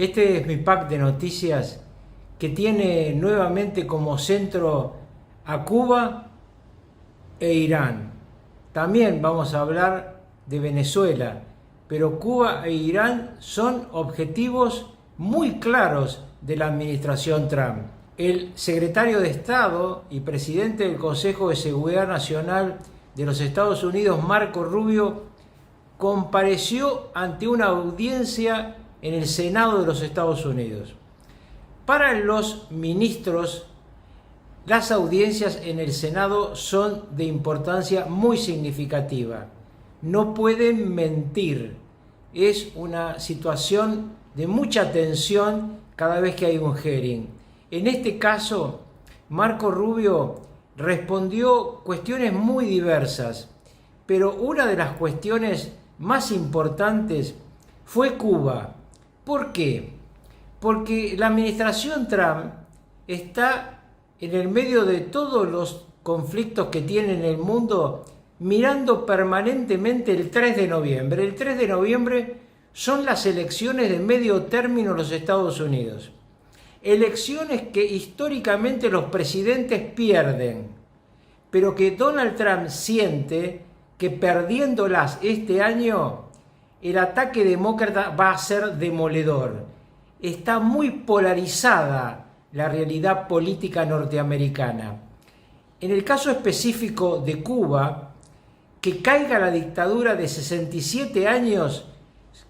Este es mi pack de noticias que tiene nuevamente como centro a Cuba e Irán. También vamos a hablar de Venezuela, pero Cuba e Irán son objetivos muy claros de la administración Trump. El secretario de Estado y presidente del Consejo de Seguridad Nacional de los Estados Unidos, Marco Rubio, compareció ante una audiencia en el Senado de los Estados Unidos. Para los ministros, las audiencias en el Senado son de importancia muy significativa. No pueden mentir. Es una situación de mucha tensión cada vez que hay un hearing. En este caso, Marco Rubio respondió cuestiones muy diversas, pero una de las cuestiones más importantes fue Cuba. ¿Por qué? Porque la administración Trump está en el medio de todos los conflictos que tiene en el mundo, mirando permanentemente el 3 de noviembre. El 3 de noviembre son las elecciones de medio término en los Estados Unidos. Elecciones que históricamente los presidentes pierden, pero que Donald Trump siente que perdiéndolas este año, el ataque demócrata va a ser demoledor. Está muy polarizada la realidad política norteamericana. En el caso específico de Cuba, que caiga la dictadura de 67 años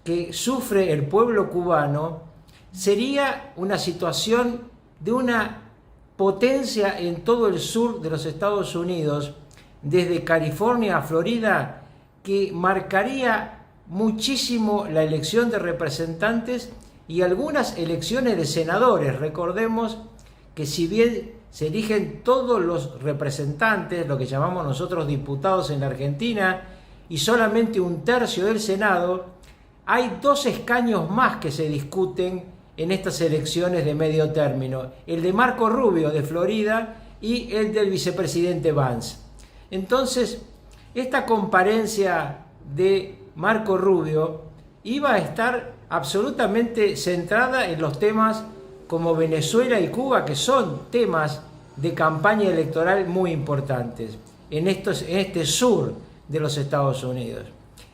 que sufre el pueblo cubano, sería una situación de una potencia en todo el sur de los Estados Unidos, desde California a Florida, que marcaría muchísimo la elección de representantes y algunas elecciones de senadores. Recordemos que si bien se eligen todos los representantes, lo que llamamos nosotros diputados en la Argentina, y solamente un tercio del Senado, hay 2 escaños más que se discuten en estas elecciones de medio término, el de Marco Rubio de Florida y el del vicepresidente Vance. Entonces, esta comparecencia de Marco Rubio iba a estar absolutamente centrada en los temas como Venezuela y Cuba, que son temas de campaña electoral muy importantes en este sur de los Estados Unidos.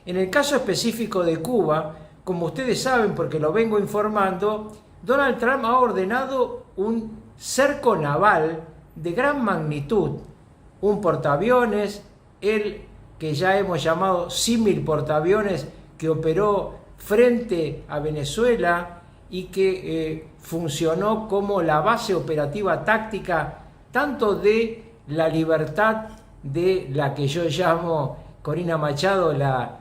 En el caso específico de Cuba, como ustedes saben porque lo vengo informando, Donald Trump ha ordenado un cerco naval de gran magnitud, un portaaviones, el que ya hemos llamado símil portaaviones que operó frente a Venezuela y que funcionó como la base operativa táctica tanto de la libertad de la que yo llamo Corina Machado, la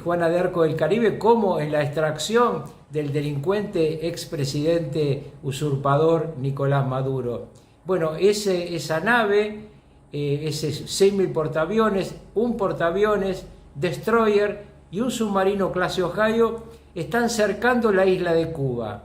Juana de Arco del Caribe, como en la extracción del delincuente expresidente usurpador Nicolás Maduro. Bueno, esa nave, ese 6.000 portaaviones, un portaaviones, destroyer y un submarino clase Ohio están cercando la isla de Cuba.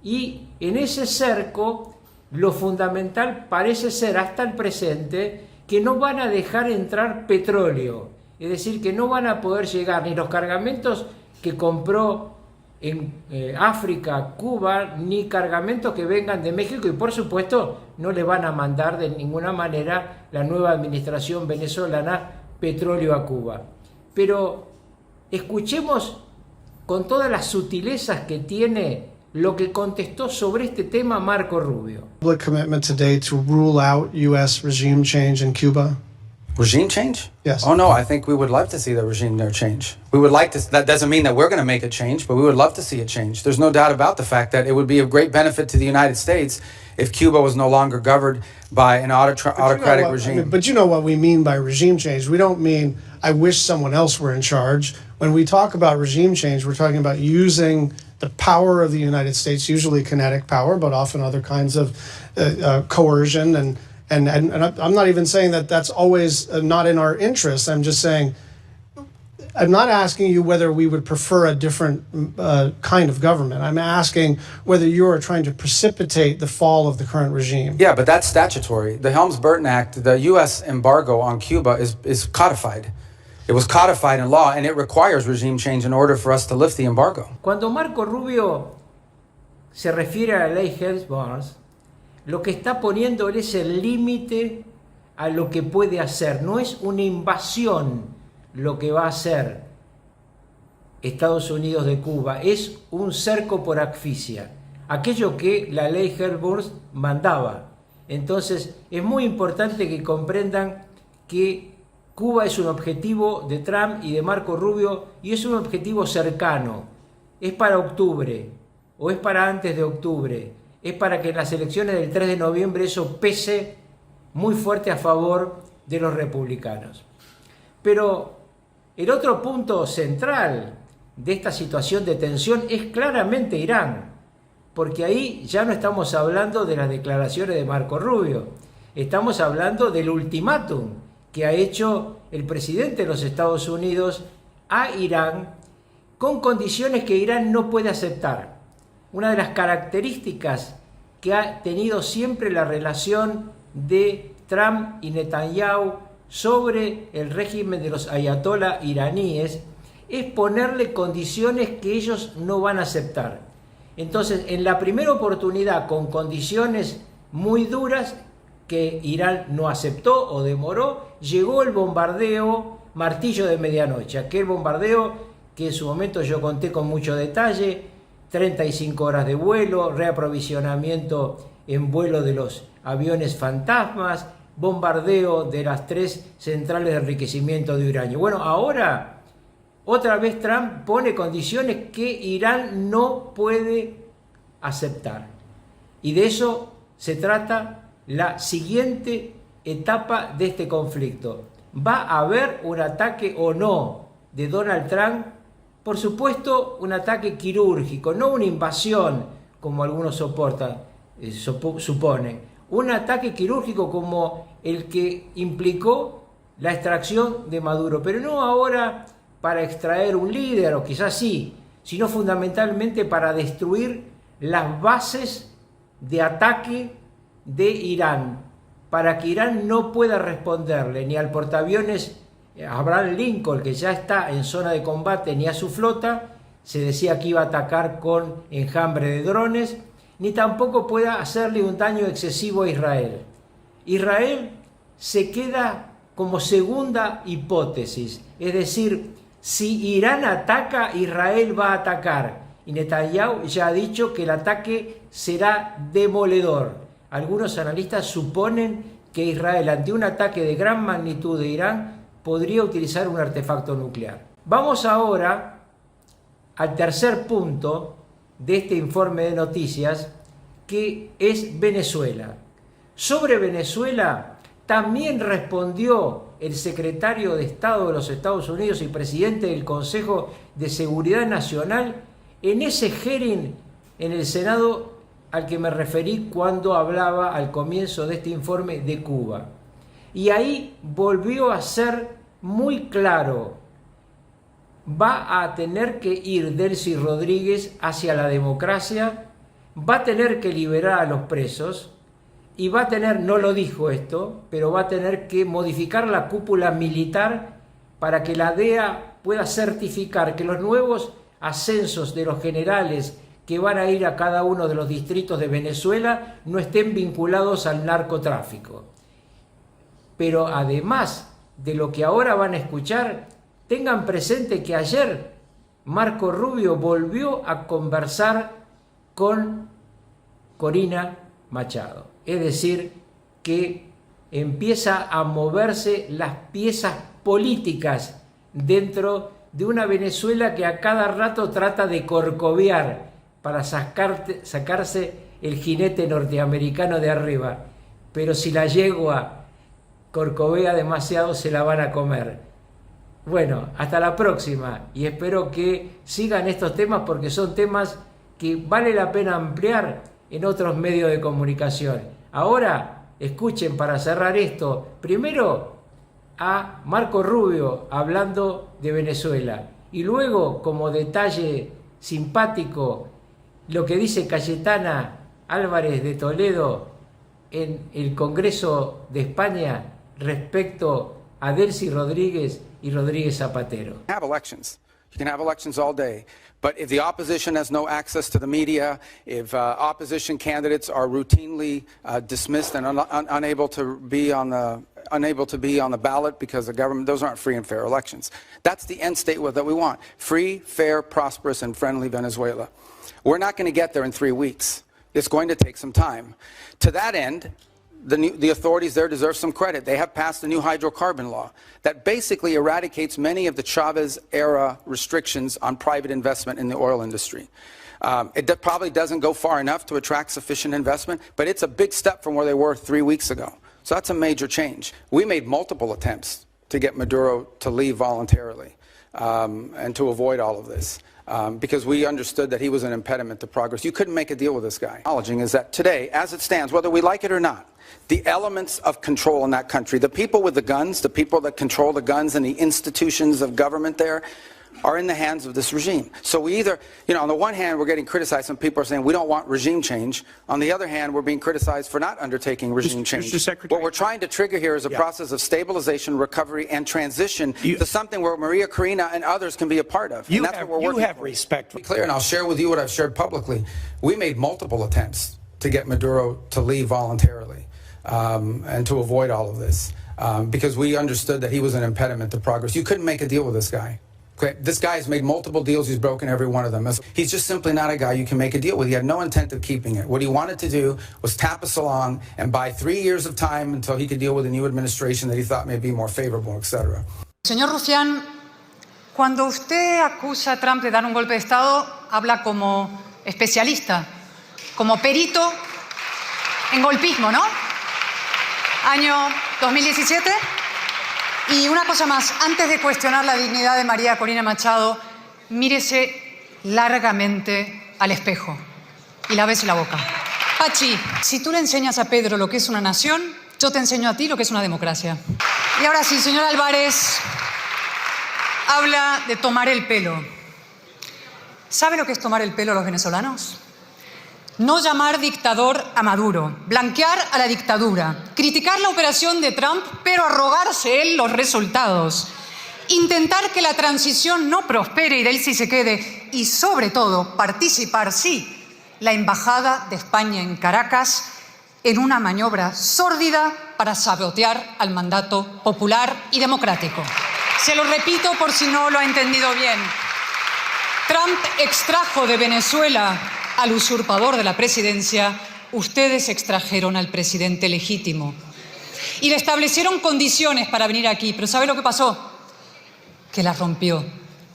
Y en ese cerco, lo fundamental parece ser hasta el presente que no van a dejar entrar petróleo. Es decir, que no van a poder llegar ni los cargamentos que compró en África, Cuba, ni cargamentos que vengan de México, y por supuesto no le van a mandar de ninguna manera la nueva administración venezolana petróleo a Cuba. Pero escuchemos con todas las sutilezas que tiene lo que contestó sobre este tema Marco Rubio. Public commitment today to rule out U.S. regime change in Cuba. Regime change? Yes. Oh no, I think we would love to see the regime there change. We would like to. That doesn't mean that we're going to make a change, but we would love to see it change. There's no doubt about the fact that it would be of great benefit to the United States if Cuba was no longer governed by an autocratic regime. But you know what we mean by regime change. We don't mean I wish someone else were in charge. When we talk about regime change, we're talking about using the power of the United States, usually kinetic power, but often other kinds of coercion. And I'm not even saying that that's always not in our interest. I'm just saying, I'm not asking you whether we would prefer a different kind of government. I'm asking whether you are trying to precipitate the fall of the current regime. Yeah, but that's statutory. The Helms-Burton Act, the U.S. embargo on Cuba is codified. It was codified in law, and it requires regime change in order for us to lift the embargo. Cuando Marco Rubio se refiere a la ley Helms-Burns, lo que está poniendo es el límite a lo que puede hacer. No es una invasión lo que va a hacer Estados Unidos de Cuba, es un cerco por asfixia, aquello que la ley Helms-Burns mandaba. Entonces es muy importante que comprendan que Cuba es un objetivo de Trump y de Marco Rubio, y es un objetivo cercano, es para octubre o es para antes de octubre, es para que en las elecciones del 3 de noviembre eso pese muy fuerte a favor de los republicanos. Pero el otro punto central de esta situación de tensión es claramente Irán, porque ahí ya no estamos hablando de las declaraciones de Marco Rubio, estamos hablando del ultimátum que ha hecho el presidente de los Estados Unidos a Irán, con condiciones que Irán no puede aceptar. Una de las características que ha tenido siempre la relación de Trump y Netanyahu sobre el régimen de los ayatolá iraníes es ponerle condiciones que ellos no van a aceptar. Entonces, en la primera oportunidad, con condiciones muy duras que Irán no aceptó o demoró, llegó el bombardeo Martillo de Medianoche, aquel bombardeo que en su momento yo conté con mucho detalle, 35 horas de vuelo, reaprovisionamiento en vuelo de los aviones fantasmas, bombardeo de las 3 centrales de enriquecimiento de uranio. Bueno, ahora otra vez Trump pone condiciones que Irán no puede aceptar. Y de eso se trata la siguiente etapa de este conflicto. ¿Va a haber un ataque o no de Donald Trump? Por supuesto, un ataque quirúrgico, no una invasión, como algunos suponen. Un ataque quirúrgico como el que implicó la extracción de Maduro, pero no ahora para extraer un líder, o quizás sí, sino fundamentalmente para destruir las bases de ataque de Irán, para que Irán no pueda responderle ni al portaaviones Abraham Lincoln, que ya está en zona de combate, ni a su flota, se decía que iba a atacar con enjambre de drones, ni tampoco pueda hacerle un daño excesivo a Israel. Israel se queda como segunda hipótesis, es decir, si Irán ataca, Israel va a atacar. Y Netanyahu ya ha dicho que el ataque será demoledor. Algunos analistas suponen que Israel, ante un ataque de gran magnitud de Irán, podría utilizar un artefacto nuclear. Vamos ahora al tercer punto de este informe de noticias, que es Venezuela. Sobre Venezuela también respondió el secretario de Estado de los Estados Unidos y presidente del Consejo de Seguridad Nacional en ese hearing en el Senado al que me referí cuando hablaba al comienzo de este informe de Cuba. Y ahí volvió a ser muy claro: va a tener que ir Delcy Rodríguez hacia la democracia, va a tener que liberar a los presos y va a tener, no lo dijo esto, pero va a tener que modificar la cúpula militar para que la DEA pueda certificar que los nuevos ascensos de los generales que van a ir a cada uno de los distritos de Venezuela no estén vinculados al narcotráfico. Pero además de lo que ahora van a escuchar, tengan presente que ayer Marco Rubio volvió a conversar con Corina Machado. Es decir, que empieza a moverse las piezas políticas dentro de una Venezuela que a cada rato trata de corcovear para sacarse el jinete norteamericano de arriba. Pero si la yegua corcovea demasiado, se la van a comer. Bueno, hasta la próxima, y espero que sigan estos temas porque son temas que vale la pena ampliar en otros medios de comunicación. Ahora, escuchen, para cerrar esto, primero a Marco Rubio hablando de Venezuela, y luego, como detalle simpático, lo que dice Cayetana Álvarez de Toledo en el Congreso de España respecto a Delcy Rodríguez y Rodríguez Zapatero. Have elections. You can have elections all day. But if the opposition has no access to the media, if opposition candidates are routinely dismissed and unable to be on the ballot because the government, those aren't free and fair elections. That's the end state that we want. Free, fair, prosperous, and friendly Venezuela. We're not going to get there in 3 weeks. It's going to take some time. To that end, the authorities there deserve some credit. They have passed a new hydrocarbon law that basically eradicates many of the Chavez-era restrictions on private investment in the oil industry. It probably doesn't go far enough to attract sufficient investment, but it's a big step from where they were 3 weeks ago. So that's a major change. We made multiple attempts to get Maduro to leave voluntarily and to avoid all of this. Because we understood that he was an impediment to progress. You couldn't make a deal with this guy. Acknowledging is that today, as it stands, whether we like it or not, the elements of control in that country, the people with the guns, the people that control the guns and the institutions of government there, are in the hands of this regime. So we either, on the one hand, we're getting criticized. Some people are saying we don't want regime change. On the other hand, we're being criticized for not undertaking regime change. Mr. Secretary, what we're trying to trigger here is a process of stabilization, recovery, and transition to something where Maria Corina and others can be a part of. You and that's what we're working for. respect. To be clear, and I'll share with you what I've shared publicly. We made multiple attempts to get Maduro to leave voluntarily and to avoid all of this because we understood that he was an impediment to progress. You couldn't make a deal with this guy. Okay? This guy has made multiple deals. He's broken every one of them. He's just simply not a guy you can make a deal with. He had no intent of keeping it. What he wanted to do was tap us along and buy 3 years of time until he could deal with a new administration that he thought may be more favorable, etc. Señor Rufián, cuando usted acusa a Trump de dar un golpe de Estado, habla como especialista, como perito en golpismo, ¿no? Año 2017. Y una cosa más, antes de cuestionar la dignidad de María Corina Machado, mírese largamente al espejo y lávese la boca. Pachi, si tú le enseñas a Pedro lo que es una nación, yo te enseño a ti lo que es una democracia. Y ahora sí, señor Álvarez habla de tomar el pelo. ¿Sabe lo que es tomar el pelo a los venezolanos? No llamar dictador a Maduro, blanquear a la dictadura, criticar la operación de Trump, pero arrogarse él los resultados, intentar que la transición no prospere y de él sí se quede, y sobre todo participar, sí, la embajada de España en Caracas en una maniobra sórdida para sabotear al mandato popular y democrático. Se lo repito por si no lo ha entendido bien. Trump extrajo de Venezuela al usurpador de la presidencia, ustedes extrajeron al presidente legítimo. Y le establecieron condiciones para venir aquí, pero ¿sabe lo que pasó? Que las rompió,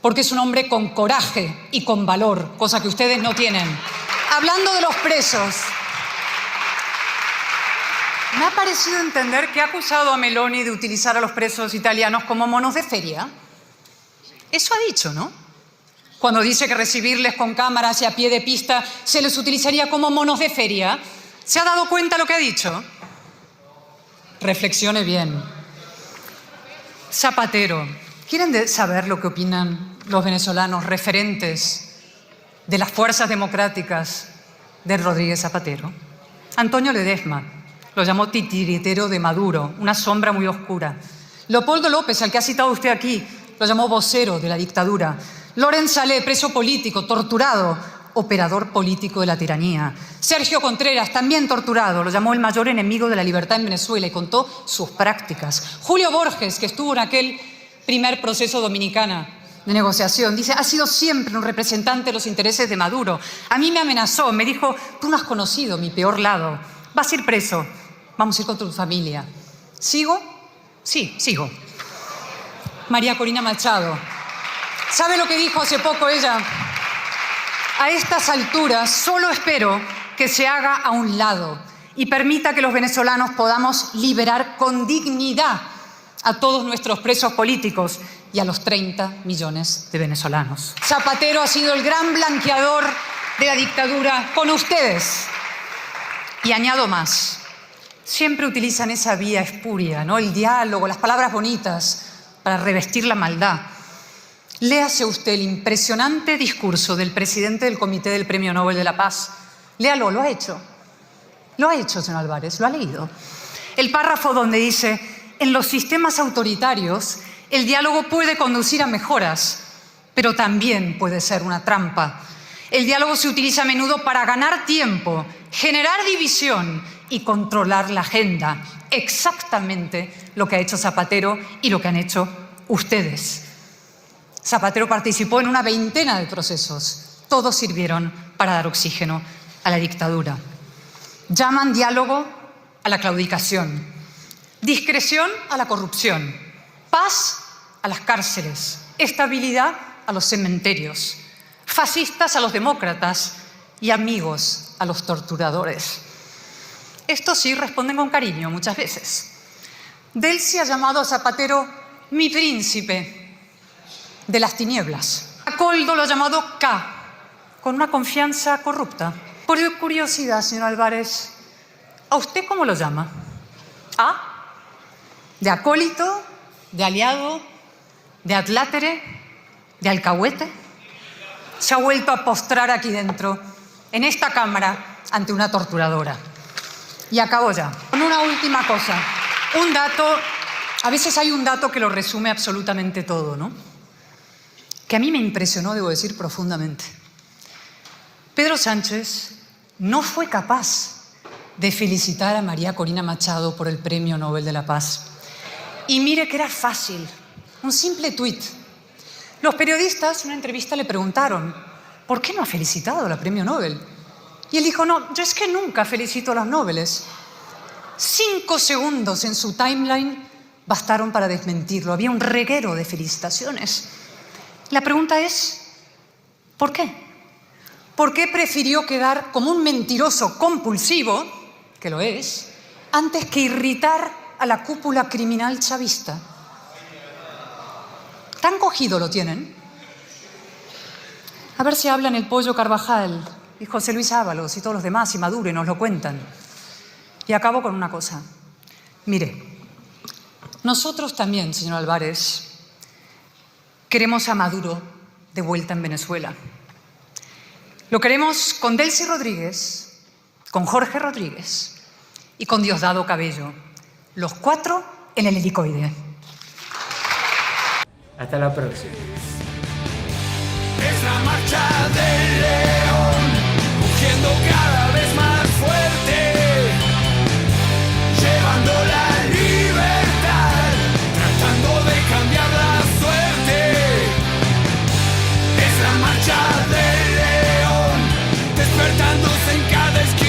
porque es un hombre con coraje y con valor, cosa que ustedes no tienen. Hablando de los presos, me ha parecido entender que ha acusado a Meloni de utilizar a los presos italianos como monos de feria. Eso ha dicho, ¿no? Cuando dice que recibirles con cámaras y a pie de pista se les utilizaría como monos de feria. ¿Se ha dado cuenta lo que ha dicho? Reflexione bien. Zapatero. ¿Quieren saber lo que opinan los venezolanos referentes de las fuerzas democráticas de Rodríguez Zapatero? Antonio Ledesma lo llamó titiritero de Maduro, una sombra muy oscura. Leopoldo López, al que ha citado usted aquí, lo llamó vocero de la dictadura. Lorenz Salé, preso político, torturado, operador político de la tiranía. Sergio Contreras, también torturado, lo llamó el mayor enemigo de la libertad en Venezuela y contó sus prácticas. Julio Borges, que estuvo en aquel primer proceso dominicana de negociación, dice, ha sido siempre un representante de los intereses de Maduro. A mí me amenazó, me dijo, tú no has conocido mi peor lado, vas a ir preso, vamos a ir con tu familia. ¿Sigo? Sí, sigo. María Corina Machado. ¿Sabe lo que dijo hace poco ella? A estas alturas solo espero que se haga a un lado y permita que los venezolanos podamos liberar con dignidad a todos nuestros presos políticos y a los 30 millones de venezolanos. Zapatero ha sido el gran blanqueador de la dictadura con ustedes. Y añado más, siempre utilizan esa vía espuria, ¿no? El diálogo, las palabras bonitas para revestir la maldad. Léase usted el impresionante discurso del presidente del Comité del Premio Nobel de la Paz. Léalo, lo ha hecho. Lo ha hecho, señor Álvarez, lo ha leído. El párrafo donde dice, en los sistemas autoritarios, el diálogo puede conducir a mejoras, pero también puede ser una trampa. El diálogo se utiliza a menudo para ganar tiempo, generar división y controlar la agenda. Exactamente lo que ha hecho Zapatero y lo que han hecho ustedes. Zapatero participó en una veintena de procesos. Todos sirvieron para dar oxígeno a la dictadura. Llaman diálogo a la claudicación, discreción a la corrupción, paz a las cárceles, estabilidad a los cementerios, fascistas a los demócratas y amigos a los torturadores. Estos sí responden con cariño muchas veces. Delcy ha llamado a Zapatero mi príncipe de las tinieblas. A Coldo lo ha llamado K, con una confianza corrupta. Por curiosidad, señor Álvarez, ¿a usted cómo lo llama? ¿A? ¿De acólito? ¿De aliado? ¿De adlátere? ¿De alcahuete? Se ha vuelto a postrar aquí dentro, en esta Cámara, ante una torturadora. Y acabo ya. Con una última cosa. Un dato, a veces hay un dato que lo resume absolutamente todo, ¿no? Que a mí me impresionó, debo decir, profundamente. Pedro Sánchez no fue capaz de felicitar a María Corina Machado por el Premio Nobel de la Paz. Y mire que era fácil, un simple tuit. Los periodistas en una entrevista le preguntaron, ¿por qué no ha felicitado a la Premio Nobel? Y él dijo, no, yo es que nunca felicito a los Nobeles. 5 segundos en su timeline bastaron para desmentirlo. Había un reguero de felicitaciones. La pregunta es, ¿por qué? ¿Por qué prefirió quedar como un mentiroso compulsivo, que lo es, antes que irritar a la cúpula criminal chavista? ¿Tan cogido lo tienen? A ver si hablan el Pollo Carvajal y José Luis Ábalos y todos los demás y Maduro y nos lo cuentan. Y acabo con una cosa. Mire, nosotros también, señor Álvarez, queremos a Maduro de vuelta en Venezuela. Lo queremos con Delcy Rodríguez, con Jorge Rodríguez y con Diosdado Cabello. Los 4 en el helicoide. Hasta la próxima. Es la marcha del león, rugiendo cada vez más.